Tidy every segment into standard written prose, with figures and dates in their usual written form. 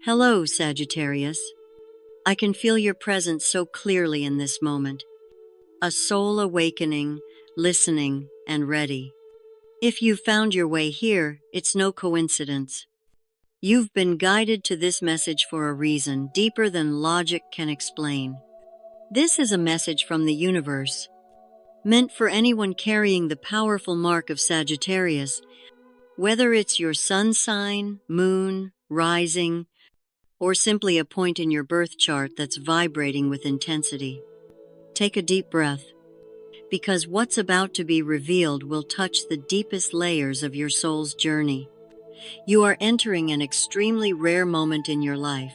Hello, Sagittarius. I can feel your presence so clearly in this moment. A soul awakening, listening, and ready. If you've found your way here, it's no coincidence. You've been guided to this message for a reason deeper than logic can explain. This is a message from the universe, meant for anyone carrying the powerful mark of Sagittarius, whether it's your sun sign, moon, rising, or simply a point in your birth chart that's vibrating with intensity. Take a deep breath, because what's about to be revealed will touch the deepest layers of your soul's journey. You are entering an extremely rare moment in your life,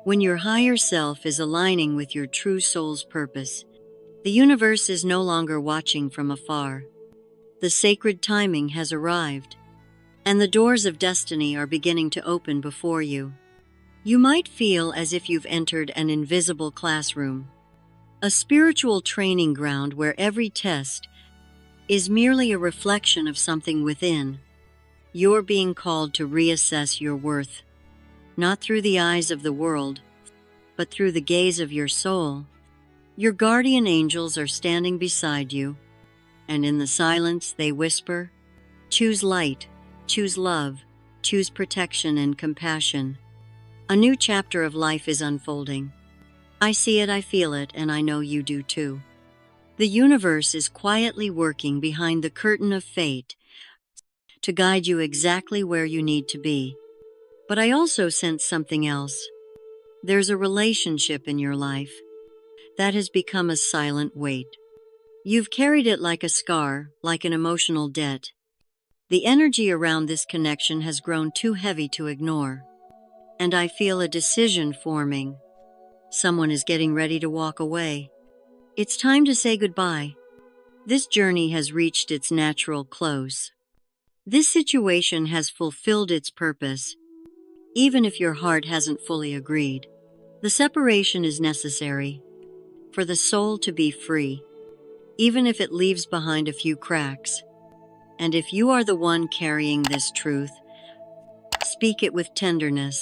when your higher self is aligning with your true soul's purpose. The universe is no longer watching from afar. The sacred timing has arrived, and the doors of destiny are beginning to open before you. You might feel as if you've entered an invisible classroom, a spiritual training ground where every test is merely a reflection of something within. You're being called to reassess your worth, not through the eyes of the world, but through the gaze of your soul. Your guardian angels are standing beside you, and in the silence they whisper, "Choose light, choose love, choose protection and compassion." A new chapter of life is unfolding. I see it, I feel it, and I know you do too. The universe is quietly working behind the curtain of fate to guide you exactly where you need to be. But I also sense something else. There's a relationship in your life that has become a silent weight. You've carried it like a scar, like an emotional debt. The energy around this connection has grown too heavy to ignore. And I feel a decision forming. Someone is getting ready to walk away. It's time to say goodbye. This journey has reached its natural close. This situation has fulfilled its purpose, even if your heart hasn't fully agreed. The separation is necessary for the soul to be free, even if it leaves behind a few cracks. And if you are the one carrying this truth, speak it with tenderness.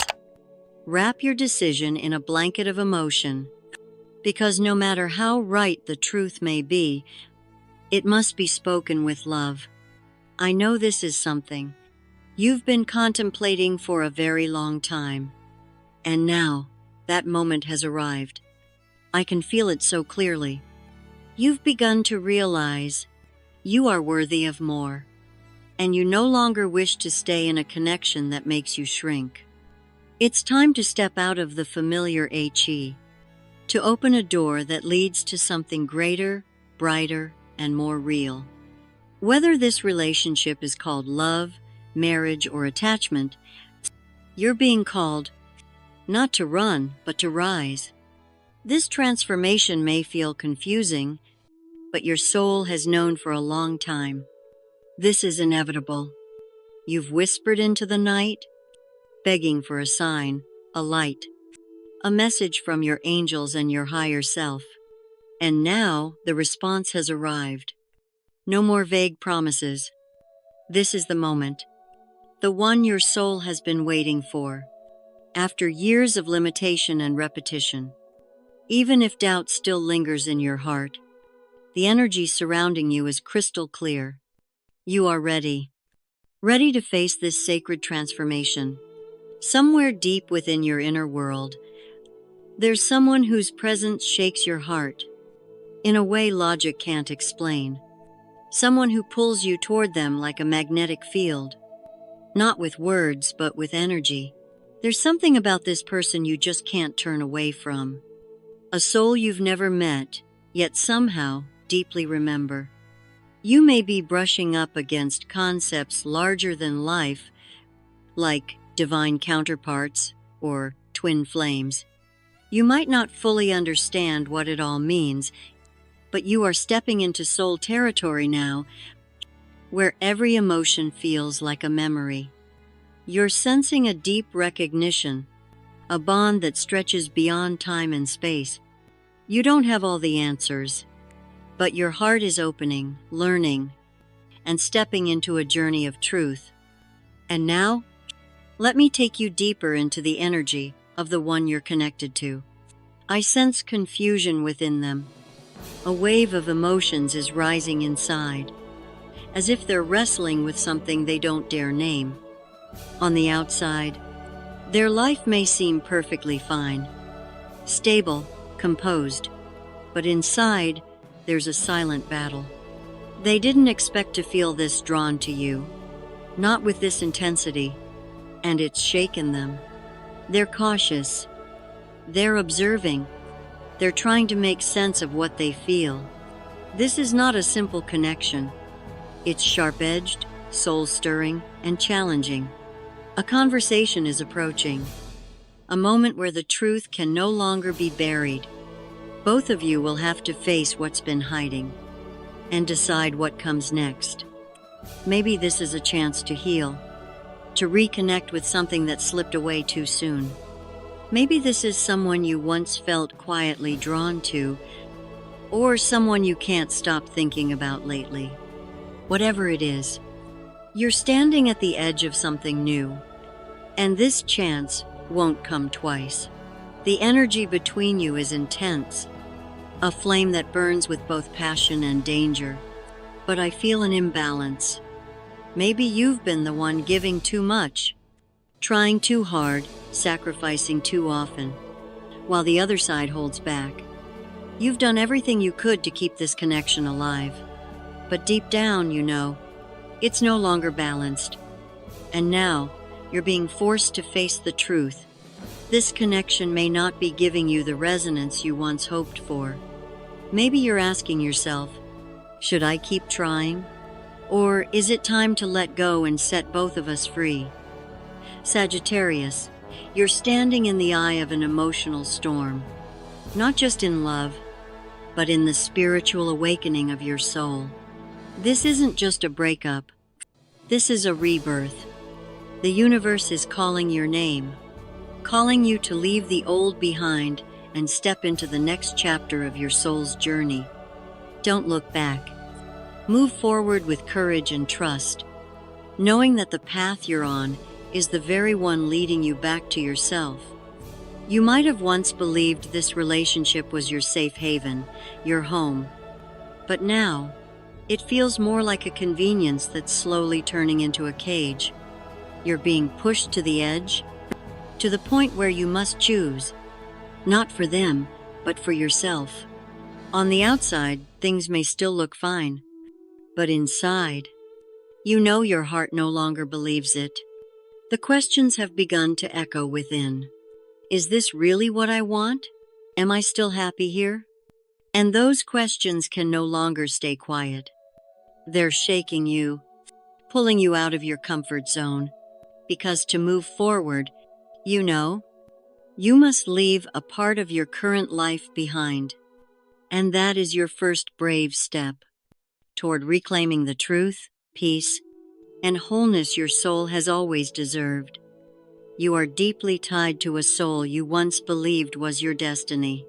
Wrap your decision in a blanket of emotion, because no matter how right the truth may be, it must be spoken with love. I know this is something you've been contemplating for a very long time, and now that moment has arrived. I can feel it so clearly. You've begun to realize you are worthy of more, and you no longer wish to stay in a connection that makes you shrink. It's time to step out of the familiar to open a door that leads to something greater, brighter, and more real. Whether this relationship is called love, marriage, or attachment, you're being called not to run, but to rise. This transformation may feel confusing, but your soul has known for a long time. This is inevitable. You've whispered into the night, begging for a sign, a light, a message from your angels and your higher self. And now the response has arrived. No more vague promises. This is the moment, the one your soul has been waiting for. After years of limitation and repetition, even if doubt still lingers in your heart, the energy surrounding you is crystal clear. You are ready to face this sacred transformation. Somewhere deep within your inner world, there's someone whose presence shakes your heart in a way logic can't explain. Someone who pulls you toward them like a magnetic field, not with words, but with energy. There's something about this person you just can't turn away from. A soul you've never met, yet somehow deeply remember. You may be brushing up against concepts larger than life, like divine counterparts or twin flames. You might not fully understand what it all means, but you are stepping into soul territory now, where every emotion feels like a memory. You're sensing a deep recognition, a bond that stretches beyond time and space. You don't have all the answers, but your heart is opening, learning, and stepping into a journey of truth. And now, Let me take you deeper into the energy of the one you're connected to. I sense confusion within them. A wave of emotions is rising inside, as if they're wrestling with something they don't dare name. On the outside, their life may seem perfectly fine, stable, composed, but inside, there's a silent battle. They didn't expect to feel this drawn to you, not with this intensity, and it's shaken them. They're cautious. They're observing. They're trying to make sense of what they feel. This is not a simple connection. It's sharp-edged, soul-stirring, and challenging. A conversation is approaching, a moment where the truth can no longer be buried. Both of you will have to face what's been hiding and decide what comes next. Maybe this is a chance to heal, to reconnect with something that slipped away too soon. Maybe this is someone you once felt quietly drawn to, or someone you can't stop thinking about lately. Whatever it is, you're standing at the edge of something new, and this chance won't come twice. The energy between you is intense, a flame that burns with both passion and danger. But I feel an imbalance. Maybe you've been the one giving too much, trying too hard, sacrificing too often, while the other side holds back. You've done everything you could to keep this connection alive, but deep down, you know, it's no longer balanced. And now, you're being forced to face the truth. This connection may not be giving you the resonance you once hoped for. Maybe you're asking yourself, should I keep trying? Or is it time to let go and set both of us free? Sagittarius, you're standing in the eye of an emotional storm, not just in love, but in the spiritual awakening of your soul. This isn't just a breakup. This is a rebirth. The universe is calling your name, calling you to leave the old behind and step into the next chapter of your soul's journey. Don't look back. Move forward with courage and trust, knowing that the path you're on is the very one leading you back to yourself. You might have once believed this relationship was your safe haven, your home, but now it feels more like a convenience that's slowly turning into a cage. You're being pushed to the edge, to the point where you must choose, not for them, but for yourself. On the outside, things may still look fine, but inside, you know your heart no longer believes it. The questions have begun to echo within. Is this really what I want? Am I still happy here? And those questions can no longer stay quiet. They're shaking you, pulling you out of your comfort zone, because to move forward, you know, you must leave a part of your current life behind. And that is your first brave step toward reclaiming the truth, peace, and wholeness your soul has always deserved. You are deeply tied to a soul you once believed was your destiny.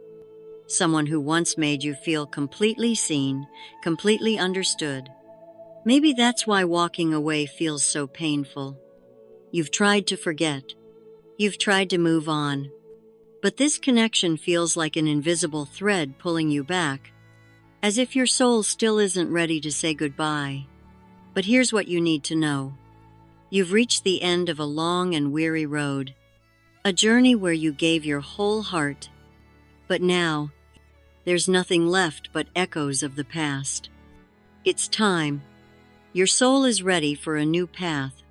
Someone who once made you feel completely seen, completely understood. Maybe that's why walking away feels so painful. You've tried to forget. You've tried to move on. But this connection feels like an invisible thread pulling you back, as if your soul still isn't ready to say goodbye. But here's what you need to know. You've reached the end of a long and weary road, a journey where you gave your whole heart. But now, there's nothing left but echoes of the past. It's time. Your soul is ready for a new path.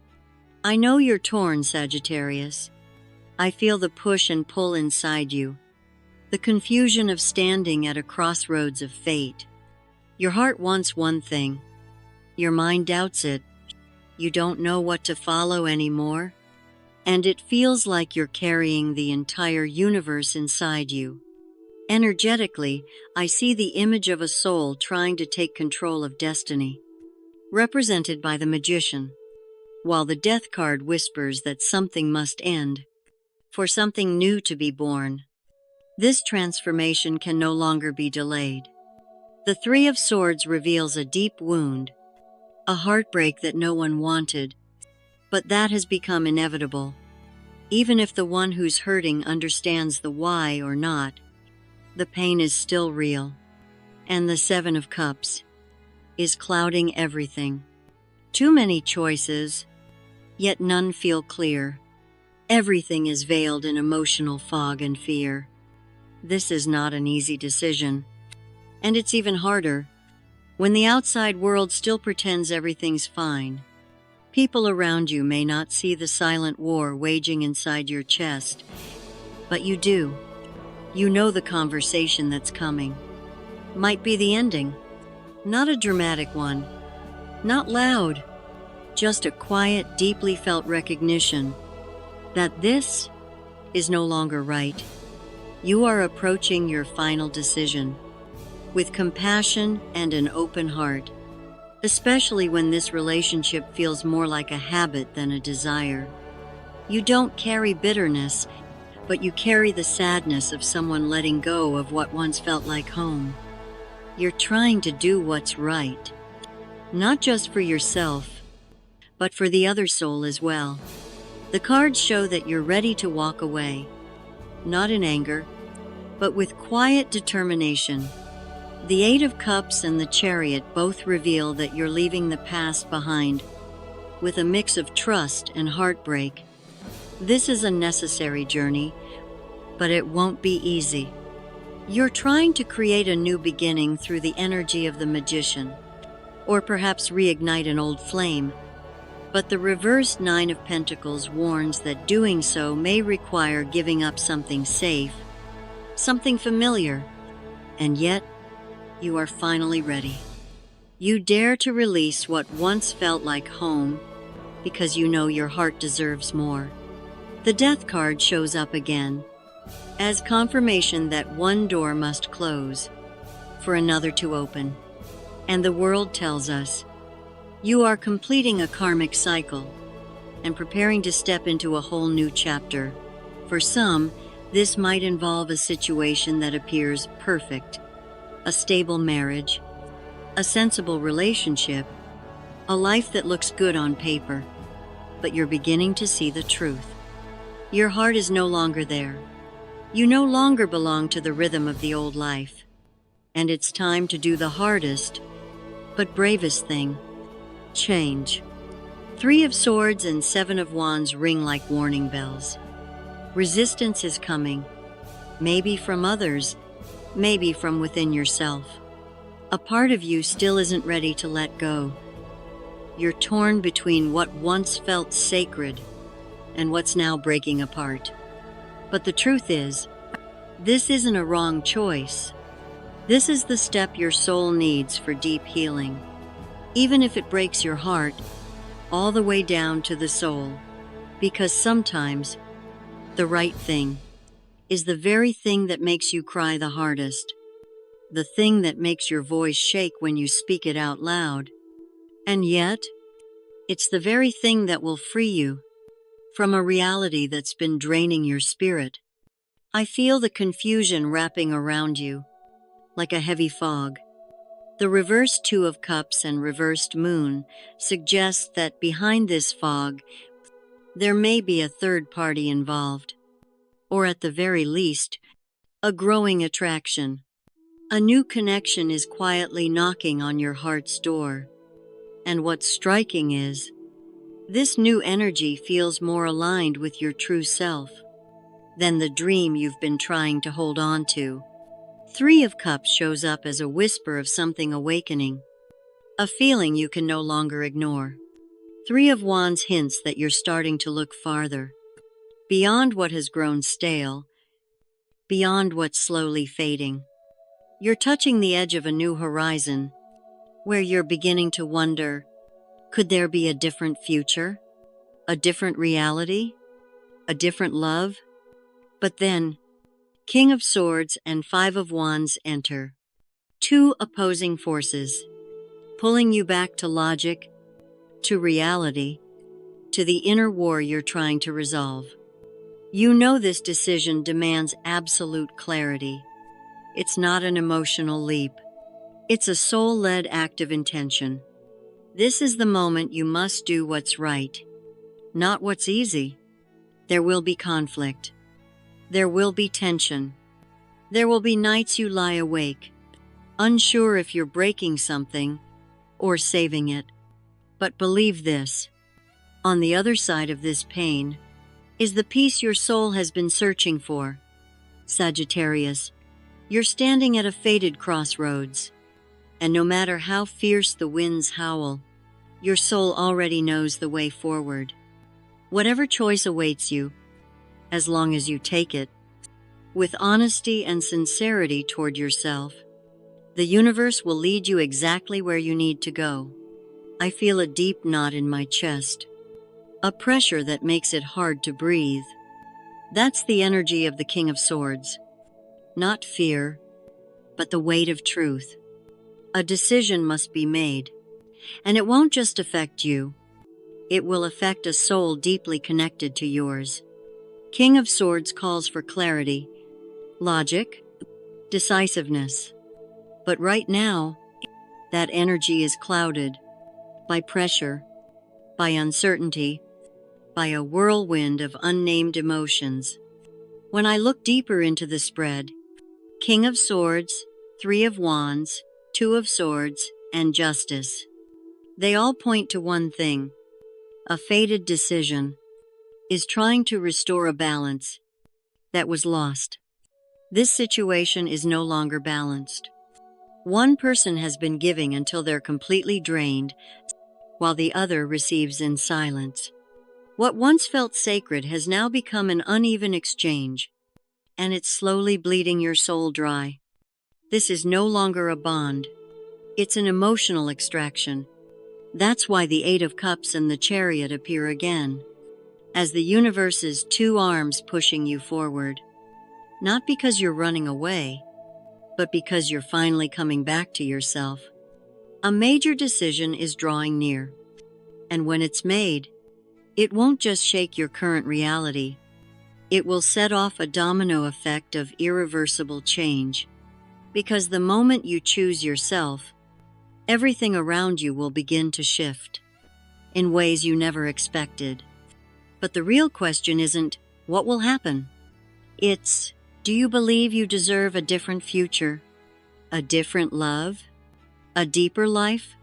I know you're torn, Sagittarius. I feel the push and pull inside you, the confusion of standing at a crossroads of fate. Your heart wants one thing. Your mind doubts it. You don't know what to follow anymore, and it feels like you're carrying the entire universe inside you. Energetically, I see the image of a soul trying to take control of destiny, represented by the magician, while the death card whispers that something must end, for something new to be born. This transformation can no longer be delayed. The Three of Swords reveals a deep wound, a heartbreak that no one wanted, but that has become inevitable. Even if the one who's hurting understands the why or not, the pain is still real. And the Seven of Cups is clouding everything. Too many choices, yet none feel clear. Everything is veiled in emotional fog and fear. This is not an easy decision. And it's even harder when the outside world still pretends everything's fine. People around you may not see the silent war waging inside your chest, but you do. You know the conversation that's coming. Might be the ending. Not a dramatic one. Not loud. Just a quiet, deeply felt recognition that this is no longer right. You are approaching your final decision with compassion and an open heart, especially when this relationship feels more like a habit than a desire. You don't carry bitterness, but you carry the sadness of someone letting go of what once felt like home. You're trying to do what's right, not just for yourself, but for the other soul as well. The cards show that you're ready to walk away, not in anger, but with quiet determination. The Eight of Cups and the Chariot both reveal that you're leaving the past behind, with a mix of trust and heartbreak. This is a necessary journey, but it won't be easy. You're trying to create a new beginning through the energy of the Magician, or perhaps reignite an old flame. But the reversed Nine of Pentacles warns that doing so may require giving up something safe, something familiar, and yet you are finally ready. You dare to release what once felt like home because you know your heart deserves more. The Death card shows up again as confirmation that one door must close for another to open. And the world tells us you are completing a karmic cycle and preparing to step into a whole new chapter. For some, this might involve a situation that appears perfect, a stable marriage, a sensible relationship, a life that looks good on paper, but you're beginning to see the truth. Your heart is no longer there. You no longer belong to the rhythm of the old life, and it's time to do the hardest, but bravest thing: change. Three of Swords and Seven of Wands ring like warning bells. Resistance is coming, maybe from others, maybe from within yourself. A part of you still isn't ready to let go. You're torn between what once felt sacred and what's now breaking apart. But the truth is, this isn't a wrong choice. This is the step your soul needs for deep healing, even if it breaks your heart all the way down to the soul, because sometimes the right thing is the very thing that makes you cry the hardest, the thing that makes your voice shake when you speak it out loud. And yet, it's the very thing that will free you from a reality that's been draining your spirit. I feel the confusion wrapping around you like a heavy fog. The reversed Two of Cups and reversed Moon suggest that behind this fog, there may be a third party involved, or at the very least, a growing attraction. A new connection is quietly knocking on your heart's door. And what's striking is, this new energy feels more aligned with your true self than the dream you've been trying to hold on to. Three of Cups shows up as a whisper of something awakening, a feeling you can no longer ignore. Three of Wands hints that you're starting to look farther, beyond what has grown stale, beyond what's slowly fading. You're touching the edge of a new horizon, where you're beginning to wonder, could there be a different future? A different reality? A different love? But then, King of Swords and Five of Wands enter. Two opposing forces, pulling you back to logic, to reality, to the inner war you're trying to resolve. You know this decision demands absolute clarity. It's not an emotional leap. It's a soul-led act of intention. This is the moment you must do what's right, not what's easy. There will be conflict. There will be tension. There will be nights you lie awake, unsure if you're breaking something or saving it. But believe this, on the other side of this pain is the peace your soul has been searching for. Sagittarius, you're standing at a fated crossroads, and no matter how fierce the winds howl, your soul already knows the way forward. Whatever choice awaits you, as long as you take it, with honesty and sincerity toward yourself, the universe will lead you exactly where you need to go. I feel a deep knot in my chest, a pressure that makes it hard to breathe. That's the energy of the King of Swords. Not fear, but the weight of truth. A decision must be made, and it won't just affect you. It will affect a soul deeply connected to yours. King of Swords calls for clarity, logic, decisiveness. But right now, that energy is clouded by pressure, by uncertainty, by a whirlwind of unnamed emotions. When I look deeper into the spread, King of Swords, Three of Wands, Two of Swords, and Justice, they all point to one thing. A fated decision is trying to restore a balance that was lost. This situation is no longer balanced. One person has been giving until they're completely drained, while the other receives in silence. What once felt sacred has now become an uneven exchange, and it's slowly bleeding your soul dry. This is no longer a bond. It's an emotional extraction. That's why the Eight of Cups and the Chariot appear again, as the universe's two arms pushing you forward. Not because you're running away, but because you're finally coming back to yourself. A major decision is drawing near, and when it's made, it won't just shake your current reality. It will set off a domino effect of irreversible change. Because the moment you choose yourself, everything around you will begin to shift in ways you never expected. But the real question isn't, what will happen? It's, do you believe you deserve a different future? A different love? A deeper life?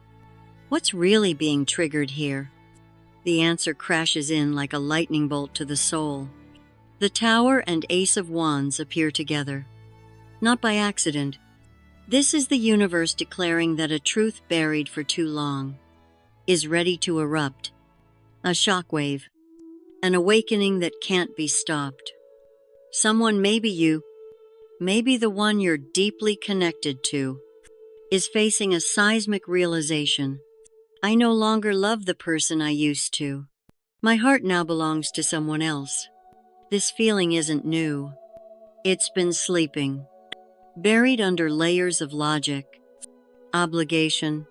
What's really being triggered here? The answer crashes in like a lightning bolt to the soul. The Tower and Ace of Wands appear together. Not by accident. This is the universe declaring that a truth buried for too long is ready to erupt. A shockwave. An awakening that can't be stopped. Someone, maybe you, maybe the one you're deeply connected to, is facing a seismic realization. I no longer love the person I used to. My heart now belongs to someone else. This feeling isn't new. It's been sleeping, buried under layers of logic, obligation,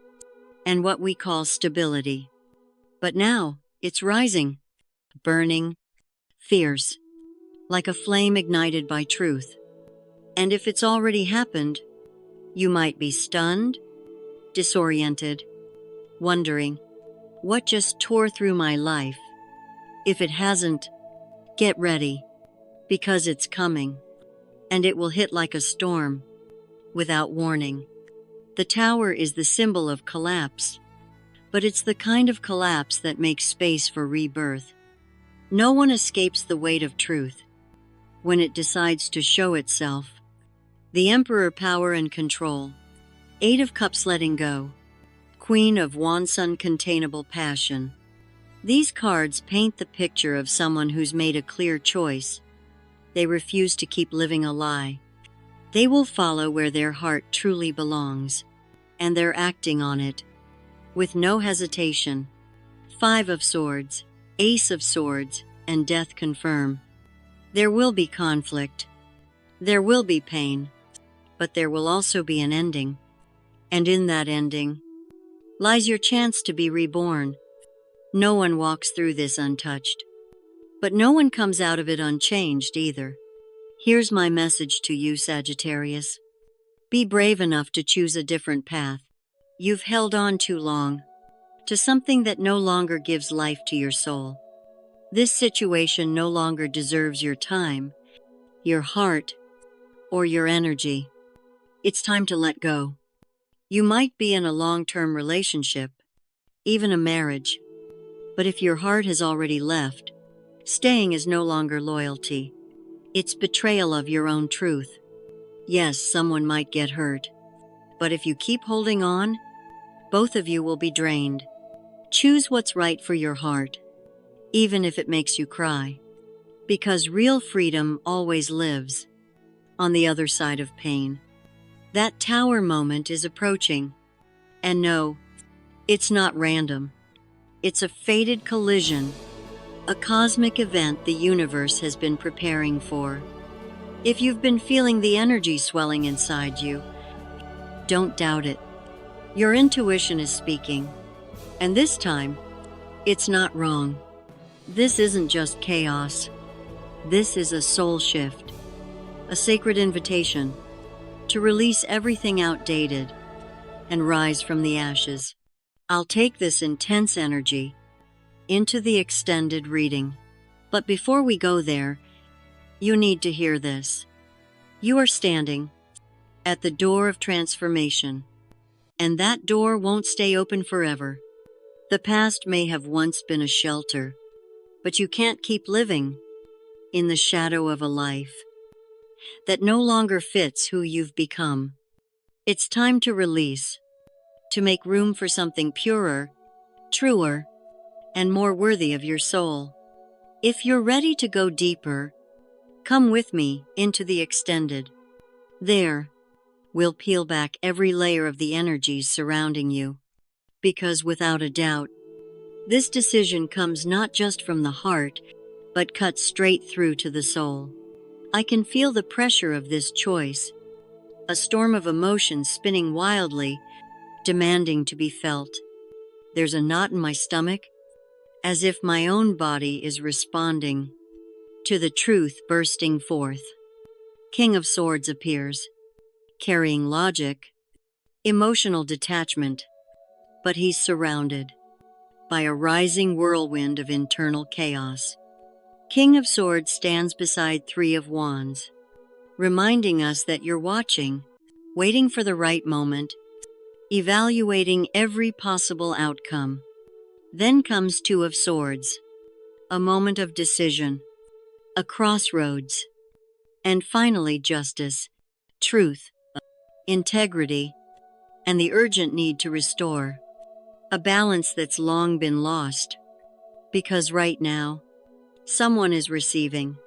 and what we call stability. But now, it's rising, burning, fierce, like a flame ignited by truth. And if it's already happened, you might be stunned, disoriented, wondering, what just tore through my life? If it hasn't, get ready, because it's coming, and it will hit like a storm, without warning. The Tower is the symbol of collapse, but it's the kind of collapse that makes space for rebirth. No one escapes the weight of truth when it decides to show itself. The Emperor, power and control. Eight of Cups, letting go. Queen of Wands, uncontainable passion. These cards paint the picture of someone who's made a clear choice. They refuse to keep living a lie. They will follow where their heart truly belongs, and they're acting on it, with no hesitation. Five of Swords, Ace of Swords, and Death confirm. There will be conflict. There will be pain, but there will also be an ending. And in that ending lies your chance to be reborn. No one walks through this untouched, but no one comes out of it unchanged either. Here's my message to you, Sagittarius. Be brave enough to choose a different path. You've held on too long to something that no longer gives life to your soul. This situation no longer deserves your time, your heart, or your energy. It's time to let go. You might be in a long-term relationship, even a marriage, but if your heart has already left, staying is no longer loyalty. It's betrayal of your own truth. Yes, someone might get hurt, but if you keep holding on, both of you will be drained. Choose what's right for your heart, even if it makes you cry, because real freedom always lives on the other side of pain. That tower moment is approaching, and no, it's not random. It's a fated collision, a cosmic event the universe has been preparing for. If you've been feeling the energy swelling inside you, don't doubt it. Your intuition is speaking, and this time, it's not wrong. This isn't just chaos. This is a soul shift, a sacred invitation to release everything outdated and rise from the ashes. I'll take this intense energy into the extended reading. But before we go there, you need to hear this. You are standing at the door of transformation, and that door won't stay open forever. The past may have once been a shelter, but you can't keep living in the shadow of a life that no longer fits who you've become. It's time to release, to make room for something purer, truer, and more worthy of your soul. If you're ready to go deeper, come with me into the extended. There, we'll peel back every layer of the energies surrounding you. Because without a doubt, this decision comes not just from the heart, but cuts straight through to the soul. I can feel the pressure of this choice, a storm of emotions spinning wildly, demanding to be felt. There's a knot in my stomach, as if my own body is responding to the truth bursting forth. King of Swords appears, carrying logic, emotional detachment, but he's surrounded by a rising whirlwind of internal chaos. King of Swords stands beside Three of Wands, reminding us that you're watching, waiting for the right moment, evaluating every possible outcome. Then comes Two of Swords, a moment of decision, a crossroads, and finally justice, truth, integrity, and the urgent need to restore a balance that's long been lost. Because right now, someone is receiving,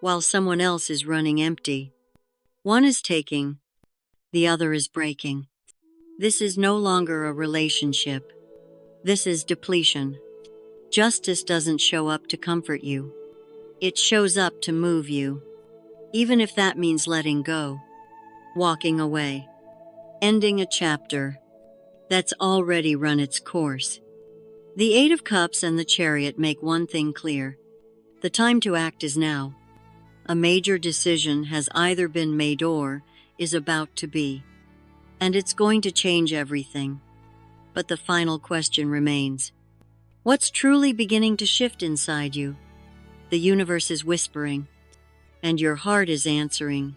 while someone else is running empty. One is taking, the other is breaking. This is no longer a relationship. This is depletion. Justice doesn't show up to comfort you. It shows up to move you, even if that means letting go, walking away, ending a chapter that's already run its course. The Eight of Cups and the Chariot make one thing clear. The time to act is now. A major decision has either been made or is about to be, and it's going to change everything. But the final question remains. What's truly beginning to shift inside you? The universe is whispering, and your heart is answering.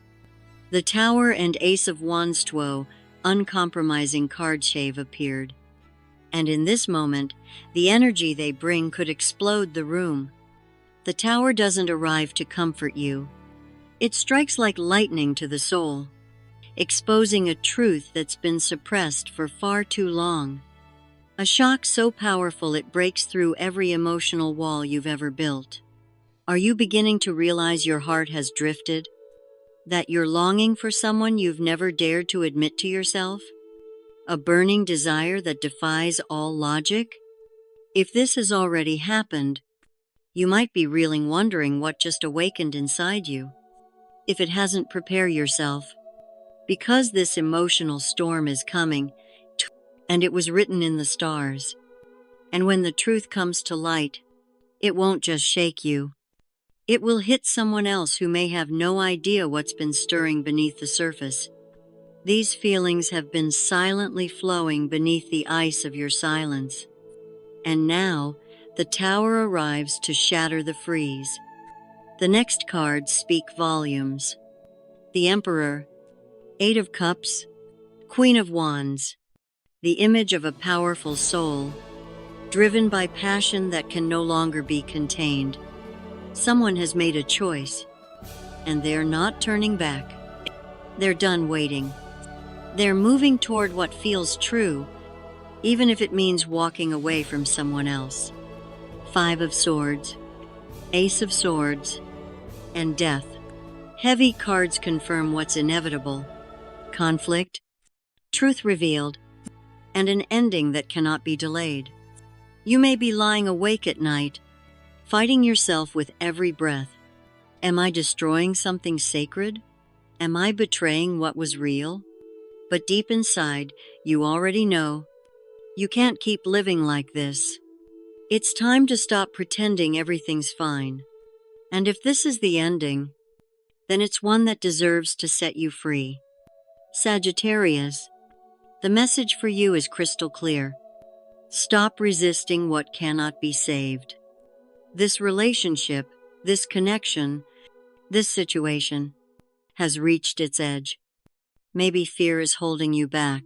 The Tower and Ace of Wands uncompromising card shave appeared. And in this moment, the energy they bring could explode the room. The Tower doesn't arrive to comfort you. It strikes like lightning to the soul, exposing a truth that's been suppressed for far too long. A shock so powerful it breaks through every emotional wall you've ever built. Are you beginning to realize your heart has drifted? That you're longing for someone you've never dared to admit to yourself? A burning desire that defies all logic? If this has already happened, you might be reeling wondering what just awakened inside you. If it hasn't, prepare yourself. Because this emotional storm is coming, and it was written in the stars. And when the truth comes to light, it won't just shake you. It will hit someone else who may have no idea what's been stirring beneath the surface. These feelings have been silently flowing beneath the ice of your silence. And now, The Tower arrives to shatter the freeze. The next cards speak volumes. The Emperor, Eight of Cups, Queen of Wands, the image of a powerful soul, driven by passion that can no longer be contained. Someone has made a choice, and they're not turning back. They're done waiting. They're moving toward what feels true, even if it means walking away from someone else. Five of Swords, Ace of Swords, and Death. Heavy cards confirm what's inevitable: conflict, truth revealed, and an ending that cannot be delayed. You may be lying awake at night, fighting yourself with every breath. Am I destroying something sacred? Am I betraying what was real? But deep inside, you already know you can't keep living like this. It's time to stop pretending everything's fine. And if this is the ending, then it's one that deserves to set you free. Sagittarius, the message for you is crystal clear. Stop resisting what cannot be saved. This relationship, this connection, this situation has reached its edge. Maybe fear is holding you back.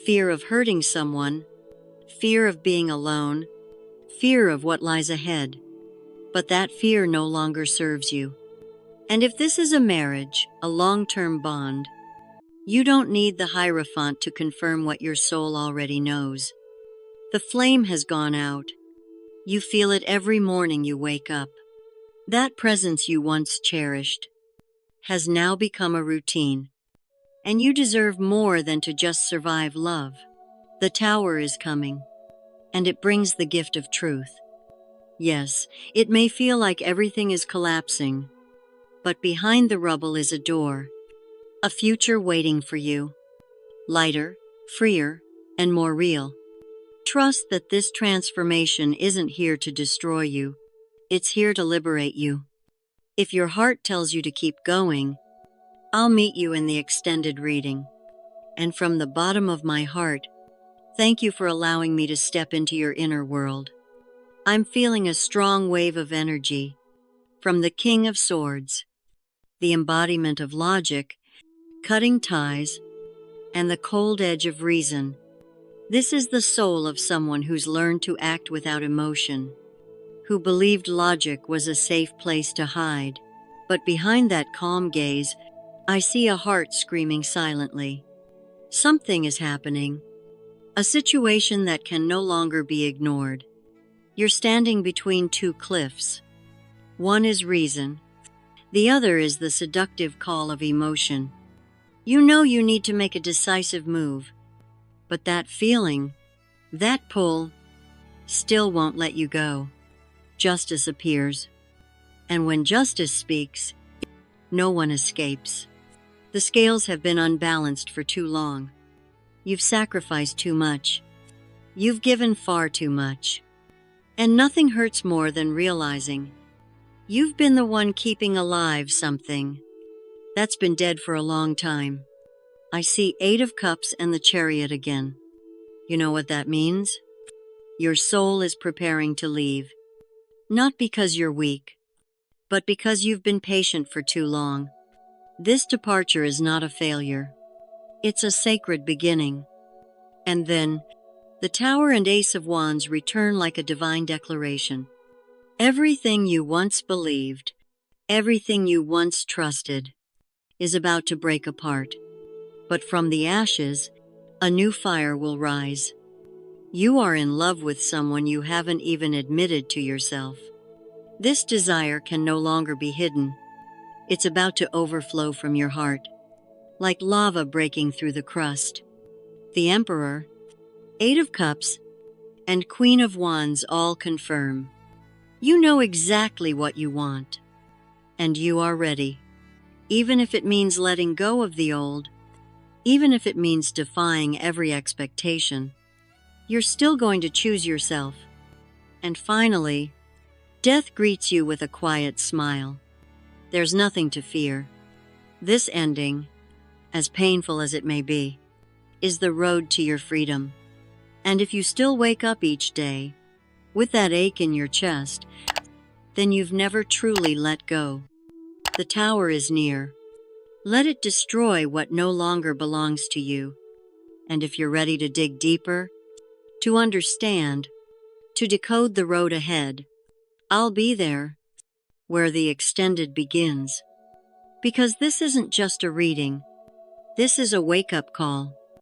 Fear of hurting someone, fear of being alone, fear of what lies ahead. But that fear no longer serves you. And if this is a marriage, a long-term bond, you don't need the Hierophant to confirm what your soul already knows. The flame has gone out. You feel it every morning you wake up. That presence you once cherished has now become a routine. And you deserve more than to just survive love. The Tower is coming, and it brings the gift of truth. Yes, it may feel like everything is collapsing, but behind the rubble is a door, a future waiting for you. Lighter, freer, and more real. Trust that this transformation isn't here to destroy you. It's here to liberate you. If your heart tells you to keep going, I'll meet you in the extended reading. And from the bottom of my heart, thank you for allowing me to step into your inner world. I'm feeling a strong wave of energy from the King of Swords, the embodiment of logic, cutting ties, and the cold edge of reason. This is the soul of someone who's learned to act without emotion, who believed logic was a safe place to hide. But behind that calm gaze, I see a heart screaming silently. Something is happening, a situation that can no longer be ignored. You're standing between two cliffs. One is reason, the other is the seductive call of emotion. You know you need to make a decisive move, but that feeling, that pull, still won't let you go. Justice appears, and when justice speaks, no one escapes. The scales have been unbalanced for too long. You've sacrificed too much. You've given far too much. And nothing hurts more than realizing you've been the one keeping alive something that's been dead for a long time. I see Eight of Cups and the Chariot again. You know what that means? Your soul is preparing to leave. Not because you're weak, but because you've been patient for too long. This departure is not a failure. It's a sacred beginning. And then, the Tower and Ace of Wands return like a divine declaration. Everything you once believed, everything you once trusted, is about to break apart. But from the ashes, a new fire will rise. You are in love with someone you haven't even admitted to yourself. This desire can no longer be hidden. It's about to overflow from your heart, like lava breaking through the crust. The Emperor, Eight of Cups, and Queen of Wands all confirm. You know exactly what you want, and you are ready. Even if it means letting go of the old, even if it means defying every expectation, you're still going to choose yourself. And finally, death greets you with a quiet smile. There's nothing to fear. This ending, as painful as it may be, is the road to your freedom. And if you still wake up each day with that ache in your chest, then you've never truly let go. The tower is near. Let it destroy what no longer belongs to you. And if you're ready to dig deeper, to understand, to decode the road ahead, I'll be there, where the extended begins. Because this isn't just a reading, this is a wake-up call.